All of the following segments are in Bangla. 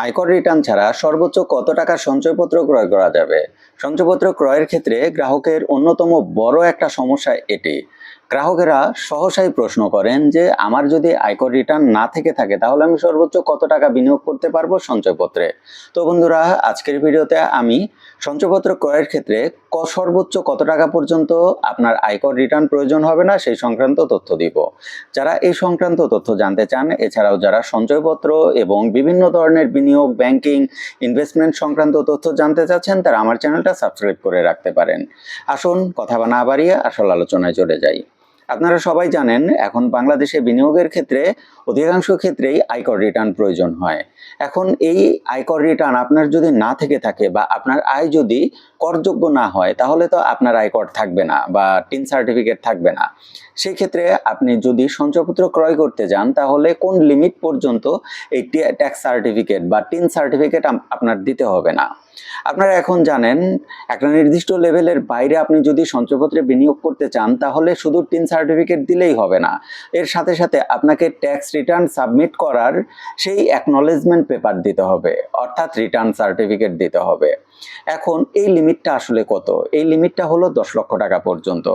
আয়কর রিটার্ন ছাড়া সর্বোচ্চ কত টাকার সঞ্চয়পত্র ক্রয় করা যাবে? সঞ্চয়পত্র ক্রয়ের ক্ষেত্রে গ্রাহকের অন্যতম বড় একটা সমস্যা এটি। গ্রাহকেরা সহসাই প্রশ্ন করেন যে আমার যদি আয়কর রিটার্ন না থেকে থাকে তাহলে আমি সর্বোচ্চ কত টাকা বিনিয়োগ করতে পারবো সঞ্চয়পত্রে। তো বন্ধুরা, আজকের ভিডিওতে আমি সঞ্চয়পত্র ক্রয়ের ক্ষেত্রে সর্বোচ্চ কত টাকা পর্যন্ত আপনার আয়কর রিটার্ন প্রয়োজন হবে না সেই সংক্রান্ত তথ্য দিব। যারা এই সংক্রান্ত তথ্য জানতে চান, এছাড়াও যারা সঞ্চয়পত্র এবং বিভিন্ন ধরনের বিনিয়োগ, ব্যাংকিং, ইনভেস্টমেন্ট সংক্রান্ত তথ্য জানতে চাচ্ছেন, তারা আমার চ্যানেলটা সাবস্ক্রাইব করে রাখতে পারেন। আসুন কথা না বাড়িয়ে আসল আলোচনায় চলে যাই। আপনারা সবাই জানেন এখন বাংলাদেশে বিনিয়োগের ক্ষেত্রে অধিকাংশ ক্ষেত্রেই আয়কর রিটার্ন প্রয়োজন হয়। এখন এই আয়কর রিটার্ন আপনার যদি না থেকে থাকে বা আপনার আয় যদি করযোগ্য না হয় তাহলে তো আপনার আয়কর থাকবে না বা টিন সার্টিফিকেট থাকবে না। সেই ক্ষেত্রে আপনি যদি সঞ্চয়পত্র ক্রয় করতে যান তাহলে কোন লিমিট পর্যন্ত এই ট্যাক্স সার্টিফিকেট বা টিন সার্টিফিকেট আপনার দিতে হবে না। আপনারা এখন জানেন একটা নির্দিষ্ট লেভেলের বাইরে আপনি যদি সঞ্চয়পত্রে বিনিয়োগ করতে চান তাহলে শুধু টিন সার্টিফিকেট দিলেই হবে না, এর সাথে সাথে আপনাকে ট্যাক্স রিটার্ন সাবমিট করার সেই অ্যাকনলেজমেন্ট পেপার দিতে হবে, অর্থাৎ রিটার্ন সার্টিফিকেট দিতে হবে। এখন এই লিমিটটা আসলে কত? এই লিমিটটা হলো 10 লক্ষ টাকা পর্যন্ত।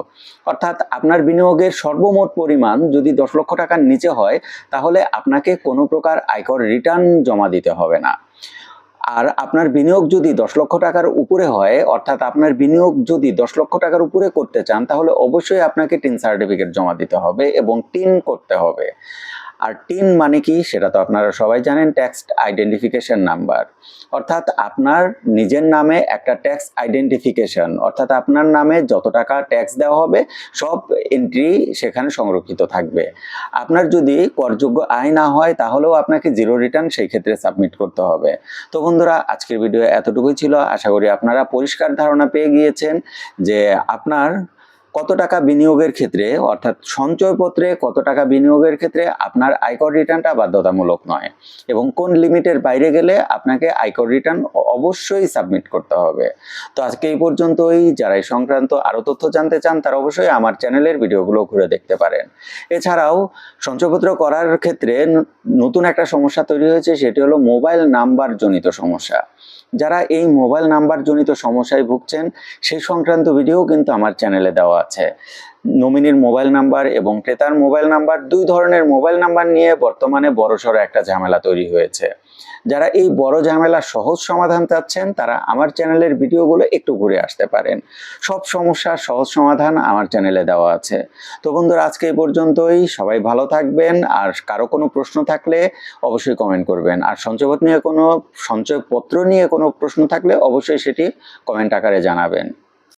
অর্থাৎ আপনার বিনিয়োগের সর্বমোট পরিমাণ যদি 10 লক্ষ টাকার নিচে হয় তাহলে আপনাকে কোনো প্রকার আয়কর রিটার্ন জমা দিতে হবে না। আর আপনার বিনিয়োগ যদি 10 লক্ষ টাকার উপরে হয়, অর্থাৎ আপনার বিনিয়োগ যদি 10 লক্ষ টাকার উপরে করতে চান তাহলে অবশ্যই আপনাকে টিন সার্টিফিকেট জমা দিতে হবে এবং টিন করতে হবে। আর টিন মানে কি সেটা তো আপনারা সবাই জানেন, ট্যাক্স আইডেন্টিফিকেশন নাম্বার। অর্থাৎ আপনার নিজের নামে একটা ট্যাক্স আইডেন্টিফিকেশন, অর্থাৎ আপনার নামে যত টাকা ট্যাক্স দেওয়া হবে সব এন্ট্রি সেখানে সংরক্ষিত থাকবে। আপনার যদি করযোগ্য আয় না হয় তাহলেও আপনাকে জিরো রিটার্ন সেই ক্ষেত্রে সাবমিট করতে হবে। তো বন্ধুরা, আজকের ভিডিও এতটুকুই ছিল। আশা করি আপনারা পরিষ্কার ধারণা পেয়ে গিয়েছেন যে আপনার কত টাকা বিনিয়োগের ক্ষেত্রে, অর্থাৎ সঞ্চয়পত্রে কত টাকা বিনিয়োগের ক্ষেত্রে আপনার আয়কর রিটার্নটা বাধ্যতামূলক নয় এবং কোন লিমিটের বাইরে গেলে আপনাকে আয়কর রিটার্ন অবশ্যই সাবমিট করতে হবে। তো আজকে এই পর্যন্তই। যারা এই সংক্রান্ত আরও তথ্য জানতে চান তারা অবশ্যই আমার চ্যানেলের ভিডিওগুলো ঘুরে দেখতে পারেন। এছাড়াও সঞ্চয়পত্র করার ক্ষেত্রে নতুন একটা সমস্যা তৈরি হয়েছে, সেটি হলো মোবাইল নাম্বার জনিত সমস্যা। যারা এই মোবাইল নাম্বার জনিত সমস্যায় ভুগছেন সেই সংক্রান্ত ভিডিও কিন্তু আমার চ্যানেলে দেওয়া আছে। নমিনির মোবাইল নাম্বার এবং ক্রেতার মোবাইল নাম্বার, দুই ধরনের মোবাইল নাম্বার নিয়ে বর্তমানে বড়সড় একটা ঝামেলা তৈরি হয়েছে। যারা এই বড় ঝামেলার সহজ সমাধান চাচ্ছেন তারা আমার চ্যানেলের ভিডিওগুলো একটু ঘুরে আসতে পারেন। সব সমস্যার সহজ সমাধান আমার চ্যানেলে দেওয়া আছে। তো বন্ধুরা, আজকে এই পর্যন্তই। সবাই ভালো থাকবেন। আর কারো কোনো প্রশ্ন থাকলে অবশ্যই কমেন্ট করবেন। আর সঞ্চয়পত্র নিয়ে কোনো প্রশ্ন থাকলে অবশ্যই সেটি কমেন্ট আকারে জানাবেন।